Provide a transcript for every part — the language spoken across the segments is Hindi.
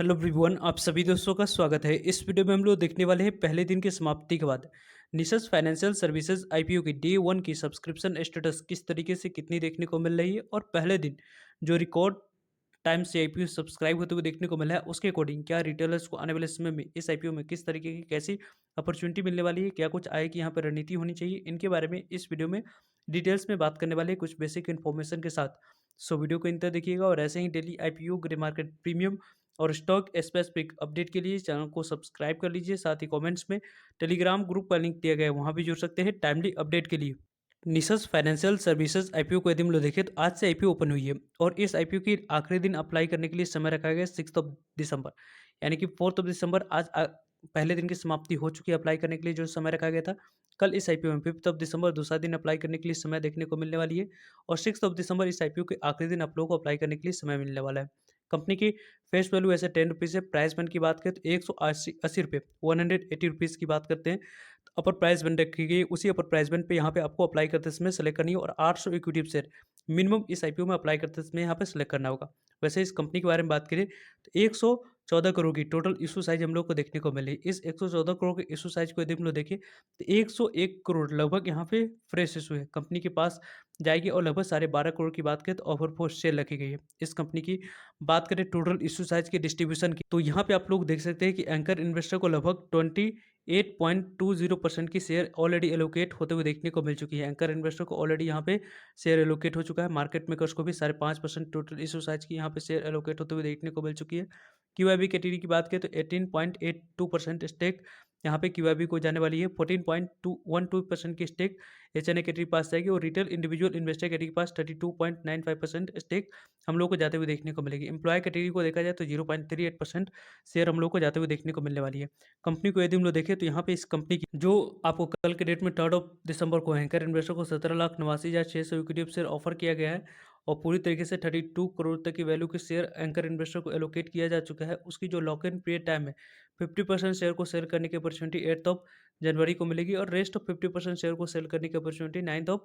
हेलो एवरीवन, आप सभी दोस्तों का स्वागत है। इस वीडियो में हम लोग देखने वाले हैं पहले दिन की समाप्ति के बाद निशस फाइनेंशियल सर्विसेज आईपीओ की डे वन की सब्सक्रिप्शन स्टेटस किस तरीके से कितनी देखने को मिल रही है और पहले दिन जो रिकॉर्ड टाइम से आईपीओ सब्सक्राइब होते हुए देखने को मिला है उसके अकॉर्डिंग क्या रिटेलर्स को आने वाले समय में इस आईपीओ में किस तरीके की कैसी अपॉर्चुनिटी मिलने वाली है, क्या कुछ आय की यहाँ पर रणनीति होनी चाहिए, इनके बारे में इस वीडियो में डिटेल्स में बात करने वाले हैं कुछ बेसिक इन्फॉर्मेशन के साथ। सो वीडियो को इंत तक देखिएगा और ऐसे ही daily IPO grey market premium और स्टॉक स्पेसिफिक अपडेट के लिए चैनल को सब्सक्राइब कर लीजिए। साथ ही कमेंट्स में टेलीग्राम ग्रुप का लिंक दिया गया है, वहाँ भी जुड़ सकते हैं टाइमली अपडेट के लिए। निशस फाइनेंशियल सर्विसेज आईपीओ को यदि हम लोग देखें तो आज से आईपीओ ओपन हुई है और इस आईपीओ की आखिरी दिन अप्लाई करने के लिए समय रखा गया है 6 दिसंबर, यानी कि 4 दिसंबर। आज पहले दिन की समाप्ति हो चुकी है अप्लाई करने के लिए जो समय रखा गया था। कल इस आईपीओ में 5 दिसंबर दूसरा दिन अप्लाई करने के लिए समय देखने को मिलने वाली है और 6 दिसंबर इस आईपीओ के आखिरी दिन आप लोगों को अप्लाई करने के लिए समय मिलने वाला है। कंपनी की फेस वैल्यू ऐसे 10 रुपीज़ है। प्राइस बैंड की बात करें तो 180 रुपये 180 रुपीज़ की बात करते हैं। तो अपर प्राइस बैंड रखी गई, उसी अपर प्राइस बैंड पे यहाँ पे आपको अप्लाई करते समय सेलेक्ट करनी है और 800 इक्विटी शेयर मिनिमम इस आईपीओ में अप्लाई करते समय यहाँ पे सेलेक्ट करना होगा। वैसे इस कंपनी के बारे में बात करें तो 114 करोड़ की टोटल इशू साइज हम लोग को देखने को मिली। इस 114 करोड़ के इशू साइज को यदि हम लोग देखें तो 101 करोड़ लगभग यहाँ पे फ्रेश इशू है कंपनी के पास जाएगी और लगभग 12.5 करोड़ की बात करें तो ऑफर फॉर सेल रखी गई है। इस कंपनी की बात करें टोटल इशू साइज के डिस्ट्रीब्यूशन की तो यहाँ पे आप लोग देख सकते हैं कि एंकर इन्वेस्टर को लगभग 8.20% की शेयर ऑलरेडी एलोकेट होते हुए देखने को मिल चुकी है। एंकर इन्वेस्टर को ऑलरेडी यहाँ पे शेयर एलोकेट हो चुका है। मार्केट मेकर्स को भी 5.5% टोटल इशू साइज की यहाँ पे शेयर एलोकेट होते हुए देखने को मिल चुकी है। क्यूआईबी कैटेगरी की बात करें तो 18.82% स्टेक यहाँ पे क्यूआईबी को जाने वाली है। 14.212% की स्टेक एचएनए कैटेगरी के पास जाएगी और रिटेल इंडिविजुअल इन्वेस्टर कैटेगरी के पास 32.95% स्टेक हम लोग को जाते हुए देखने को मिलेगी। एम्प्लॉय कैटेगरी को देखा जाए तो 0.38% शेयर हम लोग को जाते हुए देखने को मिलने वाली है। कंपनी को यदि हम लोग देखें तो यहाँ पे इस कंपनी की जो आपको कल के डेट में 3 दिसंबर को एंकर इन्वेस्टर को 17,89,600 इक्विटी शेयर ऑफर किया गया है और पूरी तरीके से 32 करोड़ तक की वैल्यू के शेयर एंकर इन्वेस्टर को एलोकेट किया जा चुका है। उसकी जो लॉक इन पीरियड टाइम है 50% शेयर को सेल करने की अपॉर्चुनिटी 8 जनवरी को मिलेगी और रेस्ट ऑफ 50% शेयर को सेल करने की अपॉर्चुनिटी 9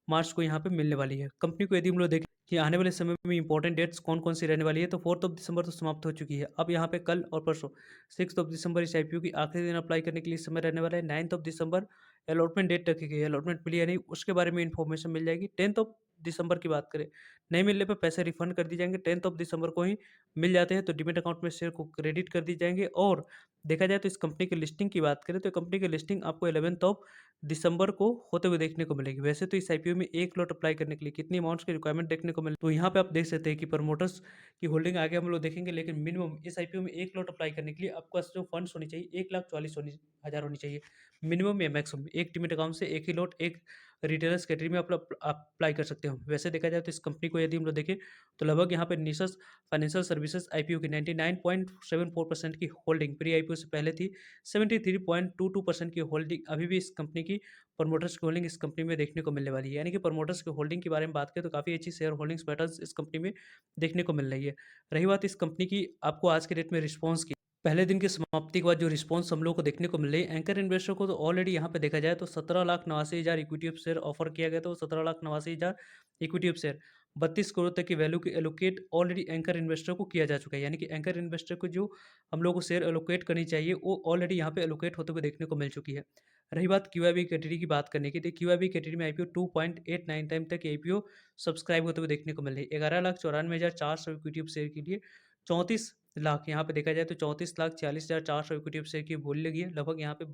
मार्च को यहाँ पे मिलने वाली है। कंपनी को यदि हम लोग देखें कि आने वाले समय में इंपॉर्टेंट डेट्स कौन कौन सी रहने वाली है तो 4 दिसंबर तो समाप्त हो चुकी है। अब यहाँ पे कल और परसों 6 दिसंबर इस आईपीओ की आखिरी दिन अप्लाई करने के लिए समय रहने वाला है। 9 दिसंबर अलॉटमेंट डेट रखी गई है, अलॉटमेंट मिली या नहीं उसके बारे में इन्फॉर्मेशन मिल जाएगी। 10 दिसंबर की बात करें, नहीं मिलने पर पैसे रिफंड कर दिए जाएंगे। 10 दिसंबर को ही मिल जाते हैं तो डिमेट अकाउंट में शेयर को क्रेडिट कर दिए जाएंगे। और देखा जाए तो इस कंपनी की लिस्टिंग की बात करें तो कंपनी की लिस्टिंग आपको 11 दिसंबर को होते हुए देखने को मिलेगी। वैसे तो इस आईपीओ में एक लॉट अप्लाई करने के लिए कितनी अमाउंट्स की रिक्वायरमेंट देखने को मिले तो यहाँ पे आप देख सकते हैं कि प्रमोटर्स की होल्डिंग आगे हम लोग देखेंगे, लेकिन मिनिमम इस आईपीओ में एक लॉट अप्लाई करने के लिए आपके पास जो फंड्स होनी चाहिए 1,44,000 होनी चाहिए मिनिमम या मैक्सिमम। एक डिमेट अकाउंट से एक ही लॉट एक रिटेलर्स कैटेगरी में आप अप्लाई कर सकते हो। वैसे देखा जाए तो इस कंपनी को यदि हम लोग देखें तो लगभग यहाँ पे निशस फाइनेंशियल सर्विसेज आईपीओ की 99.74% की होल्डिंग प्री आईपीओ से पहले थी। 73.22% की होल्डिंग अभी भी इस कंपनी की प्रमोटर्स की होल्डिंग इस कंपनी में देखने को मिलने वाली है। यानी कि प्रमोटर्स की होल्डिंग के बारे में बात करें तो काफ़ी अच्छी शेयर होल्डिंग्स पैटर्न्स इस कंपनी में देखने को मिल रही है। रही बात इस कंपनी की आपको आज के डेट में रिस्पॉन्स की, पहले दिन की समाप्ति के बाद जो रिस्पॉन्स हम लोग को देखने को मिल रही है एंकर इन्वेस्टर को तो ऑलरेडी यहाँ पे देखा जाए तो 17,89,000 इक्विटी शेयर ऑफर किया गया था। 17,89,000 इक्विटी शेयर 32 करोड़ तक की वैल्यू के एलोकेट ऑलरेडी एंकर इन्वेस्टर को किया जा चुका है। यानी कि एंकर इन्वेस्टर को जो हम लोग को शेयर एलोकेट करनी चाहिए वो ऑलरेडी यहाँ पे एलोकेट होते हुए देखने को मिल चुकी है। रही बात क्यूआईबी कैटेगरी की बात करने की, तो क्यूआईबी कैटेगरी में आईपीओ 2.89 टाइम तक आईपीओ सब्सक्राइब होते हुए देखने को मिल रही है। 11,94,400 इक्विटी शेयर के लिए 34 लाख, यहाँ पे देखा जाए तो 34,40,400 इक्विटी शेयर की बोली लगी है। लगभग यहाँ पे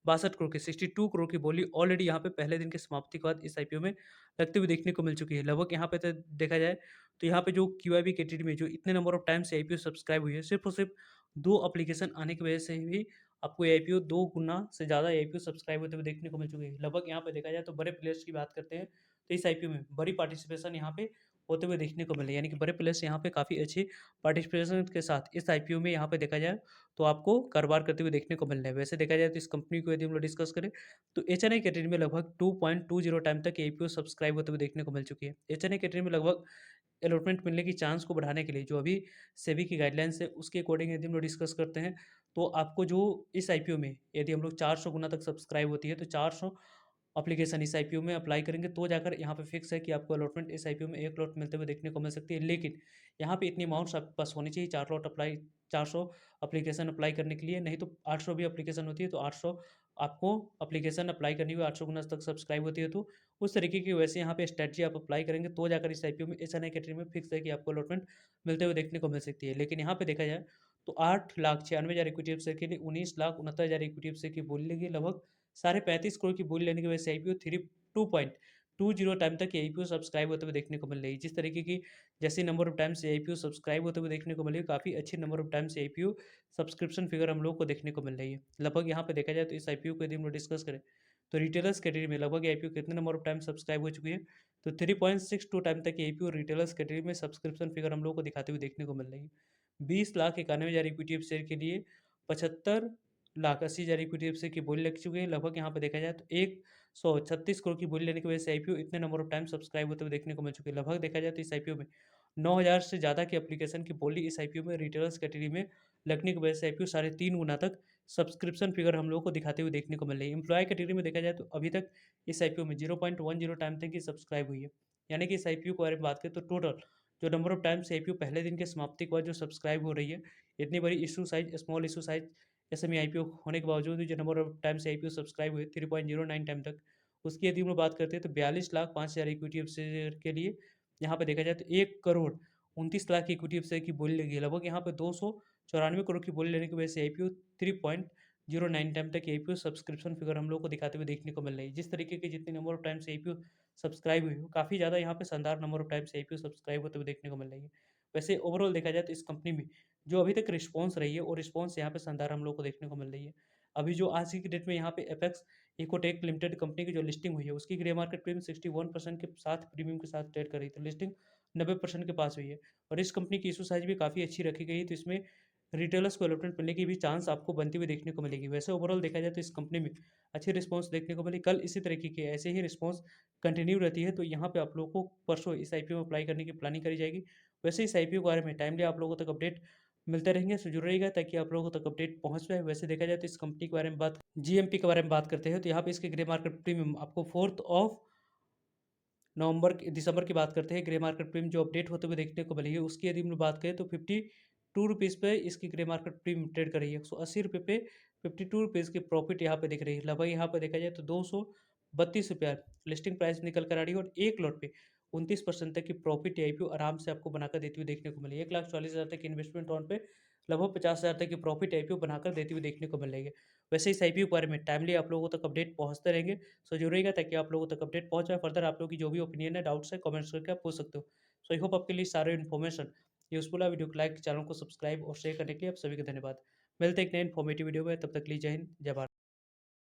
62 करोड़ की 62 करोड़ की बोली ऑलरेडी यहाँ पे पहले दिन की समाप्ति के बाद इस आईपीओ में लगते हुए देखने को मिल चुकी है। लगभग यहाँ पे तो देखा जाए तो यहाँ पे जो क्यूआईबी कैटेगरी में जो इतने नंबर ऑफ टाइम से आईपीओ सब्सक्राइब हुई है सिर्फ और सिर्फ 2 एप्लीकेशन आने की वजह से ही आपको ये आईपीओ 2 गुना से ज़्यादा आईपीओ सब्सक्राइब होते हुए देखने को मिल चुकी है। लगभग यहाँ पे देखा जाए तो बड़े प्लेयर्स की बात करते हैं तो इस आईपीओ में बड़ी पार्टिसिपेशन यहाँ पे होते हुए देखने को मिले। यानी कि बड़े प्लेयर्स यहाँ पे काफ़ी अच्छी पार्टिसिपेशन के साथ इस आईपीओ में यहाँ पे देखा जाए तो आपको कारोबार करते हुए देखने को मिल रहा है। वैसे देखा जाए तो इस कंपनी को यदि हम लोग डिस्कस करें तो एचएनआई कैटेगरी में लगभग 2.20 टाइम तक आईपीओ सब्सक्राइब होते हुए देखने को मिल चुकी है। एचएनआई कैटेगरी में लगभग अलॉटमेंट मिलने की चांस को बढ़ाने के लिए जो अभी सेबी की गाइडलाइंस है उसके अकॉर्डिंग यदि हम लोग डिस्कस करते हैं तो आपको जो इस आईपीओ में यदि हम लोग 400 गुना तक सब्सक्राइब होती है तो 400 एप्लीकेशन इस आईपीओ में अप्लाई करेंगे तो जाकर यहाँ पे फिक्स है कि आपको अलॉटमेंट इस आईपीओ में एक लॉट मिलते हुए देखने को मिल सकती है। लेकिन यहाँ पे इतनी अमाउंट्स आपके पास होनी चाहिए 4 लॉट अप्लाई 400 एप्लीकेशन अप्लाई करने के लिए, नहीं तो 800 भी एप्लीकेशन होती है तो 800 आपको एप्लीकेशन अप्लाई करनी होगी, 800 गुना तक सब्सक्राइब होती है तो उस तरीके की वैसे यहाँ पे स्ट्रैटेजी आप अप्लाई करेंगे तो जाकर इस आईपीओ में एसएनआई कैटेगरी में फिक्स है कि आपको अलॉटमेंट मिलते हुए देखने को मिल सकती है। लेकिन यहाँ पे देखा जाए तो 8,96,000 इक्विटी शेयर के लिए 19,69,000 इक्विटी शेयर की बोली लगी, लगभग साढ़े 35 करोड़ की बोली लेने की वजह से आईपीओ 2.20 टाइम तक आईपीओ सब्सक्राइब होते हुए देखने को मिल रही है। जिस तरीके की जैसे नंबर ऑफ टाइम से आईपीओ सब्सक्राइब होते हुए देखने को मिली, काफ़ी अच्छी नंबर ऑफ टाइम से आईपीओ सब्सक्रिप्शन फिगर हम लोग को देखने को मिल रही है। लगभग यहाँ पे देखा जाए तो इस आईपीओ को यदि हम लोग डिस्कस करें तो रिटेलर्स कैटेगरी में लगभग आईपीओ कितने नंबर ऑफ टाइम सब्सक्राइब हो चुकी है, तो 3.62 टाइम तक आईपीओ रिटेलर्स कैटेगरी में सब्सक्रिप्शन फिगर हम लोग को दिखाते हुए देखने को मिल रही है। 20,91,000 इक्विटी शेयर के लिए 75,80,000 इक्विटी शेयर की बोली लग चुकी है। लगभग यहाँ पे देखा जाए तो 136 करोड़ की बोली लेने की वजह से आईपीओ इतने नंबर ऑफ टाइम सब्सक्राइब होते हुए देखने को मिल चुके हैं। लगभग देखा जाए तो इस आईपीओ में 9,000 से ज़्यादा की एप्लीकेशन की बोली इस आईपीओ में रिटेलर्स कैटेगरी में लगने की वजह से आईपीओ 3.5 गुना तक सब्सक्रिप्शन फिगर हम लोगों को दिखाते हुए देखने को मिल रही है। एम्प्लॉय कैटेगरी में देखा जाए तो अभी तक इस आईपीओ में 0.10 टाइम तक ही सब्सक्राइब हुई है। यानी कि इस आईपीओ के बारे में बात करें तो टोटल जो नंबर ऑफ टाइम से आईपीओ पहले दिन के समाप्ति के बाद जो सब्सक्राइब हो रही है, इतनी बड़ी issue size, small issue size SME IPO होने के बावजूद भी जो नंबर ऑफ टाइम से आईपीओ सब्सक्राइब हुए 3.09 टाइम तक, उसकी यदि हम लोग बात करते हैं तो 42,05,000 इक्विटी शेयर के लिए यहाँ पे देखा जाए तो 1,29,00,000 की इक्विटी शेयर की बोली लगी है। लगभग यहाँ पे 294 करोड़ की बोली लेने की वजह से आईपीओ 3.09 टाइम तक आईपीओ सब्सक्रिप्शन फिगर हम लोग को दिखाते हुए देखने को मिल रही है। जिस तरीके की जितनी नंबर ऑफ टाइम से आईपीओ सब्सक्राइब हुई हो, काफ़ी ज़्यादा यहाँ पे शानदार नंबर ऑफ टाइम से आईपीओ सब्सक्राइब होते हुए देखने को मिल रही है। वैसे ओवरऑल देखा जाए तो इस कंपनी में जो अभी तक रिस्पॉन्स रही है और रिस्पॉन्स यहाँ पे शानदार हम लोग को देखने को मिल रही है। अभी जो आज की डेट में यहाँ पे एपेक्स इकोटेक लिमिटेड कंपनी की जो लिस्टिंग हुई है, उसकी ग्रे मार्केट प्रीमियम 61% के साथ प्रीमियम के साथ ट्रेड कर रही थी। लिस्टिंग 90% के पास हुई है और इस कंपनी की इशू साइज भी काफ़ी अच्छी रखी गई है, तो इसमें रिटेलर्स को अलॉटमेंट मिलने की भी चांस आपको बनती हुई देखने को मिलेगी। वैसे ओवरऑल देखा जाए तो इस कंपनी में अच्छी रिस्पॉन्स देखने को मिली। कल इसी तरीके की ऐसे ही रिस्पॉन्स कंटिन्यू रहती है, तो यहाँ पे आप लोगों को परसों इस आईपीओ में अप्लाई करने की प्लानिंग करी जाएगी। वैसे इस आईपीओ के बारे में टाइमली आप लोगों तक अपडेट मिलते रहेंगे, सो जुड़े रहिएगा ताकि आप लोगों तक अपडेट पहुँच पाए। वैसे देखा जाए तो इस कंपनी के बारे में जीएमपी के बारे में बात करते हैं, तो यहाँ पे इसके ग्रे मार्केट प्रीमियम आपको 4th ऑफ दिसंबर की बात करते हैं, ग्रे मार्केट प्रीमियम जो अपडेट होते हुए देखने को मिली है, उसकी यदि हम लोग बात करें तो 52 रुपीज़ पे इसकी ग्रे मार्केट प्रीमियम ट्रेड कर रही है। 180 रुपये पे 52 रुपीज़ की प्रॉफिट यहाँ पे दिख रही है। लगभग यहाँ पे देखा जाए तो 232 रुपया लिस्टिंग प्राइस निकल कर आ रही है और एक लॉट पे 29% तक की प्रॉफिट आईपीओ आराम से आपको बनाकर देती हुई देखने को मिली है। 1,40,000 तक की इन्वेस्टमेंट ऑन पे लगभग 50,000 तक की प्रॉफिट आईपीओ बनाकर देती हुई देखने को मिल रही है। वैसे इस आईपीओ के बारे में टाइमली आप लोगों तक अपडेट पहुँचते रहेंगे, सो जुड़िएगा रहेगा ताकि आप लोगों तक अपडेट पहुँच जाए। फर्दर आप लोगों की जो भी ओपिनियन है, डाउट्स है, कमेंट्स करके आप पूछ सकते हो। सो आई होप आपके लिए सारे इन्फॉर्मेशन यूज़फुल है। वीडियो को लाइक, चैनल को सब्सक्राइब और शेयर करने के लिए आप सभी का धन्यवाद। मिलते हैं एक नए इन्फॉर्मेटिव वीडियो में, तब तक के लिए जय हिंद, जय भारत।